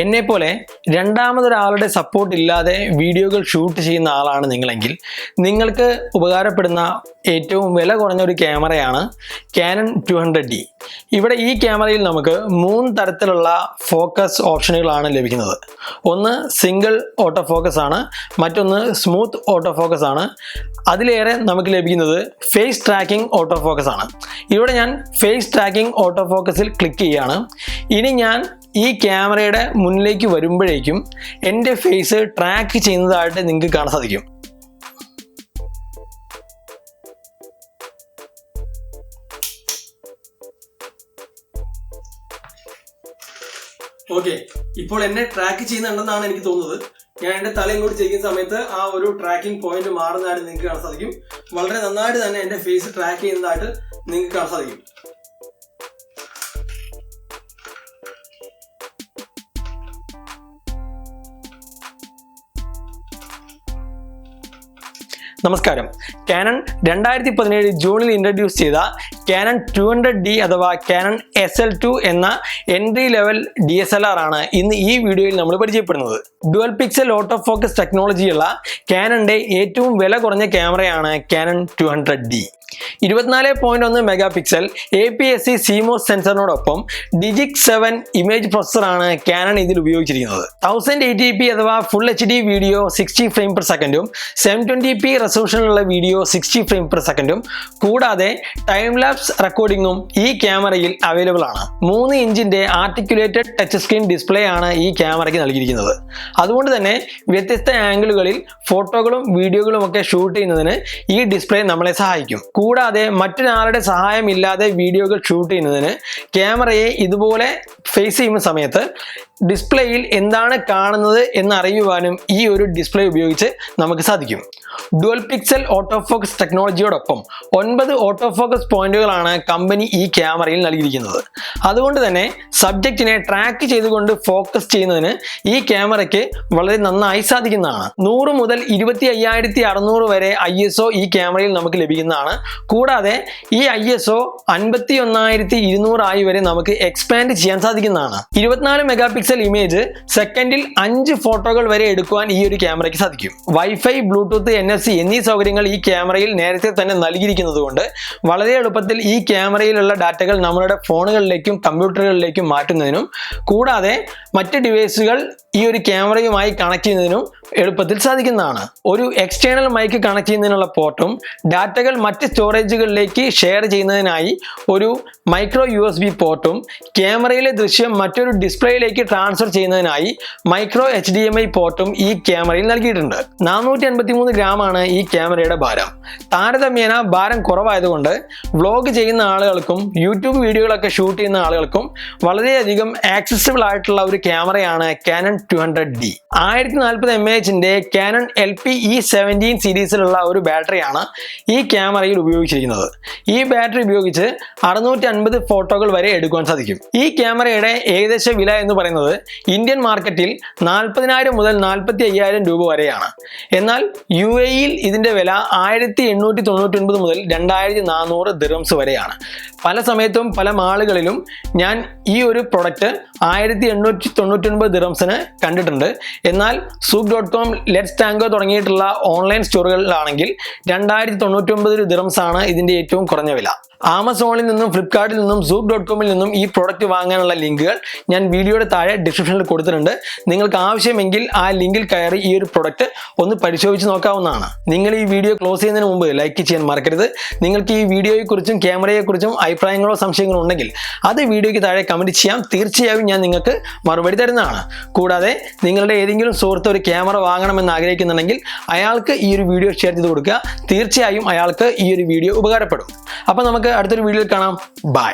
എന്നെപ്പോലെ രണ്ടാമതൊരാളുടെ സപ്പോർട്ട് ഇല്ലാതെ വീഡിയോകൾ ഷൂട്ട് ചെയ്യുന്ന ആളാണ് നിങ്ങളെങ്കിൽ നിങ്ങൾക്ക് ഉപകാരപ്പെടുന്ന ഏറ്റവും വില കുറഞ്ഞ ഒരു ക്യാമറയാണ് Canon 200D. ഇവിടെ ഈ ക്യാമറയിൽ നമുക്ക് 3 തരത്തിലുള്ള ഫോക്കസ് ഓപ്ഷനുകളാണ് ലഭിക്കുന്നത്. ഒന്ന് സിംഗിൾ ഓട്ടോ ഫോക്കസ് ആണ്, മറ്റൊന്ന് സ്മൂത്ത് ഓട്ടോ ഫോക്കസ് ആണ്, അതിലേറെ നമുക്ക് ലഭിക്കുന്നത് ഫേസ് ട്രാക്കിംഗ് ഓട്ടോ ഫോക്കസ് ആണ്. ഇവിടെ ഞാൻ ഫേസ് ട്രാക്കിംഗ് ഓട്ടോ ഫോക്കസിൽ ക്ലിക്ക് ചെയ്യുകയാണ്. ഇനി ഞാൻ ഈ ക്യാമറയുടെ മുന്നിലേക്ക് വരുമ്പോഴേക്കും എൻ്റെ ഫേസ് ട്രാക്ക് ചെയ്യുന്നതായിട്ട് നിങ്ങൾക്ക് കാണാൻ സാധിക്കും. ഓക്കെ, ഇപ്പോൾ എന്നെ ട്രാക്ക് ചെയ്യുന്നുണ്ടെന്നാണ് എനിക്ക് തോന്നുന്നത്. ഞാൻ എൻ്റെ തല ഇങ്ങോട്ട് ചെയ്യുന്ന സമയത്ത് ആ ഒരു ട്രാക്കിംഗ് പോയിന്റ് മാറുന്നതായിട്ട് നിങ്ങൾക്ക് കാണാൻ സാധിക്കും. വളരെ നന്നായിട്ട് തന്നെ എൻ്റെ ഫേസ് ട്രാക്ക് ചെയ്യുന്നതായിട്ട് നിങ്ങൾക്ക് കാണാൻ സാധിക്കും. നമസ്കാരം. Canon 2017 ജൂണിൽ ഇൻട്രൊഡ്യൂസ് ചെയ്ത Canon 200D അഥവാ Canon SL2 എന്ന എൻട്രി ലെവൽ DSLR ആണ് ഇന്ന് ഈ വീഡിയോയിൽ നമ്മൾ പരിചയപ്പെടുന്നത്. ഡുവൽ പിക്സൽ ഓട്ടോ ഫോക്കസ് ടെക്നോളജിയുള്ള Canonന്റെ ഏറ്റവും വില കുറഞ്ഞ ക്യാമറയാണ് Canon 200D. 24.1 mega pixel APS-C CMOS സെൻസറിനോടൊപ്പം Digic 7 ഇമേജ് പ്രൊസസ്സറാണ് Canon ഇതിൽ ഉപയോഗിച്ചിരിക്കുന്നത്. 1080p അഥവാ full HD video 60 frame per സെക്കൻഡും 720p റെസൊല്യൂഷനിലുള്ള വീഡിയോ 60 ഫ്രെയിം പെർ സെക്കൻഡും കൂടാതെ ടൈം ലാപ്സ് റെക്കോർഡിംഗും ഈ ക്യാമറയിൽ അവൈലബിൾ ആണ്. 3 ഇഞ്ചിന്റെ ആർട്ടിക്കുലേറ്റഡ് ടച്ച് സ്ക്രീൻ ഡിസ്പ്ലേ ആണ് ഈ ക്യാമറയ്ക്ക് നൽകിയിരിക്കുന്നത്. അതുകൊണ്ട് തന്നെ വ്യത്യസ്ത ആംഗിളുകളിൽ ഫോട്ടോകളും വീഡിയോകളും ഒക്കെ ഷൂട്ട് ചെയ്യുന്നതിന് ഈ ഡിസ്പ്ലേ നമ്മളെ സഹായിക്കും. കൂടാതെ മറ്റൊരാളുടെ സഹായമില്ലാതെ വീഡിയോകൾ ഷൂട്ട് ചെയ്യുന്നതിന് ക്യാമറയെ ഇതുപോലെ ഫേസ് ചെയ്യുന്ന സമയത്ത് ഡിസ്പ്ലേയിൽ എന്താണ് കാണുന്നത് എന്നറിയുവാനും ഈ ഒരു ഡിസ്പ്ലേ ഉപയോഗിച്ച് നമുക്ക് സാധിക്കും. ഡുവൽ പിക്സൽ ഓട്ടോ ഫോക്കസ് ടെക്നോളജിയോടൊപ്പം 9 ഓട്ടോ ഫോക്കസ് പോയിന്റുകളാണ് കമ്പനി ഈ ക്യാമറയിൽ നൽകിയിരിക്കുന്നത്. അതുകൊണ്ട് തന്നെ സബ്ജക്റ്റിനെ ട്രാക്ക് ചെയ്തുകൊണ്ട് ഫോക്കസ് ചെയ്യുന്നതിന് ഈ ക്യാമറയ്ക്ക് വളരെ നന്നായി സാധിക്കുന്നതാണ്. 100 മുതൽ 25,600 വരെ ISO ഈ ക്യാമറയിൽ നമുക്ക് ലഭിക്കുന്നതാണ്. കൂടാതെ ഈ ISO 51,200 ആയി വരെ നമുക്ക് എക്സ്പാൻഡ് ചെയ്യാൻ സാധിക്കുന്നതാണ്. 24 മെഗാ പിക്സൽ ഇമേജ് സെക്കൻഡിൽ 5 ഫോട്ടോകൾ വരെ എടുക്കുവാൻ ഈ ഒരു ക്യാമറയ്ക്ക് സാധിക്കും. വൈഫൈ, ബ്ലൂടൂത്ത്, NFC എന്നീ സൗകര്യങ്ങൾ ഈ ക്യാമറയിൽ നേരത്തെ തന്നെ നൽകിയിരിക്കുന്നത് കൊണ്ട് വളരെ എളുപ്പത്തിൽ ഈ ക്യാമറയിലുള്ള ഡാറ്റകൾ നമ്മളുടെ ഫോണുകളിലേക്കും കമ്പ്യൂട്ടറുകളിലേക്കും മാറ്റുന്നതിനും കൂടാതെ മറ്റ് ഡിവൈസുകൾ ഈ ഒരു ക്യാമറയുമായി കണക്ട് ചെയ്യുന്നതിനും എളുപ്പത്തിൽ സാധിക്കുന്നതാണ്. ഒരു എക്സ്റ്റേണൽ മൈക്ക് കണക്ട് ചെയ്യുന്നതിനുള്ള പോർട്ടും ഡാറ്റകൾ മറ്റ് സ്റ്റോറേജുകളിലേക്ക് ഷെയർ ചെയ്യുന്നതിനായി ഒരു മൈക്രോ USB പോർട്ടും ക്യാമറയിലെ ദൃശ്യം മറ്റൊരു ഡിസ്പ്ലേയിലേക്ക് ട്രാൻസ്ഫർ ചെയ്യുന്നതിനായി മൈക്രോ HDMI പോർട്ടും ഈ ക്യാമറയിൽ നൽകിയിട്ടുണ്ട്. 453 ഗ്രാമാണ് ഈ ക്യാമറയുടെ ഭാരം. താരതമ്യേന ഭാരം കുറവായതുകൊണ്ട് വ്ലോഗ് ചെയ്യുന്ന ആളുകൾക്കും യൂട്യൂബ് വീഡിയോകളൊക്കെ ഷൂട്ട് ചെയ്യുന്ന ആളുകൾക്കും വളരെയധികം ആക്സസിബിൾ ആയിട്ടുള്ള ഒരു ക്യാമറയാണ് Canon 200D. 1040 mAhന്റെ Canon LP-E17 സീരീസിലുള്ള ഒരു ബാറ്ററിയാണ് ഈ ക്യാമറയിൽ ഉപയോഗിച്ചിരിക്കുന്നത്. ഈ ബാറ്ററി ഉപയോഗിച്ച് 650 ഫോട്ടോകൾ വരെ എടുക്കുവാൻ സാധിക്കും. ഈ ക്യാമറയുടെ ഏകദേശ വില എന്ന് പറയുന്നത് ഇന്ത്യൻ മാർക്കറ്റിൽ 40,000 മുതൽ 45,000 രൂപ വരെയാണ്. എന്നാൽ UAE-യിൽ ഇതിന്റെ വില 1,899 മുതൽ 2,400 ദിർഹംസ് വരെയാണ്. പല സമയത്തും പല മാളുകളിലും ഞാൻ ഈ ഒരു പ്രൊഡക്റ്റ് 1,899 ദിർഹംസിന് കണ്ടിട്ടുണ്ട്. എന്നാൽ souk.com, ലെറ്റ്സ് ടാങ്കോ തുടങ്ങിയിട്ടുള്ള ഓൺലൈൻ സ്റ്റോറുകളിലാണെങ്കിൽ 2,099 ദിർഹംസ് ആണ് ഇതിന്റെ ഏറ്റവും കുറഞ്ഞ വില. ആമസോണിൽ നിന്നും ഫ്ലിപ്കാർട്ടിൽ നിന്നും souk.com-ൽ നിന്നും ഈ പ്രൊഡക്റ്റ് വാങ്ങാനുള്ള ലിങ്കുകൾ ഞാൻ വീഡിയോയുടെ താഴെ ഡിസ്ക്രിപ്ഷനിൽ കൊടുത്തിട്ടുണ്ട്. നിങ്ങൾക്ക് ആവശ്യമെങ്കിൽ ആ ലിങ്കിൽ കയറി ഈ ഒരു പ്രൊഡക്റ്റ് ഒന്ന് പരിശോധിച്ച് നോക്കാവുന്നതാണ്. നിങ്ങൾ ഈ വീഡിയോ ക്ലോസ് ചെയ്യുന്നതിന് മുമ്പ് ലൈക്ക് ചെയ്യാൻ മറക്കരുത്. നിങ്ങൾക്ക് ഈ വീഡിയോയെക്കുറിച്ചും ക്യാമറയെക്കുറിച്ചും അഭിപ്രായങ്ങളോ സംശയങ്ങളോ ഉണ്ടെങ്കിൽ അത് വീഡിയോയ്ക്ക് താഴെ കമൻറ്റ് ചെയ്യാം. തീർച്ചയായും ഞാൻ നിങ്ങൾക്ക് മറുപടി തരുന്നതാണ്. കൂടാതെ നിങ്ങളുടെ ഏതെങ്കിലും സുഹൃത്ത് ഒരു ക്യാമറ വാങ്ങണമെന്ന് ആഗ്രഹിക്കുന്നുണ്ടെങ്കിൽ അയാൾക്ക് ഈ ഒരു വീഡിയോ ഷെയർ ചെയ്ത് കൊടുക്കുക. തീർച്ചയായും അയാൾക്ക് ഈ ഒരു വീഡിയോ ഉപകാരപ്പെടും. അപ്പോൾ നമുക്ക് അടുത്തൊരു വീഡിയോയിൽ കാണാം. ബൈ.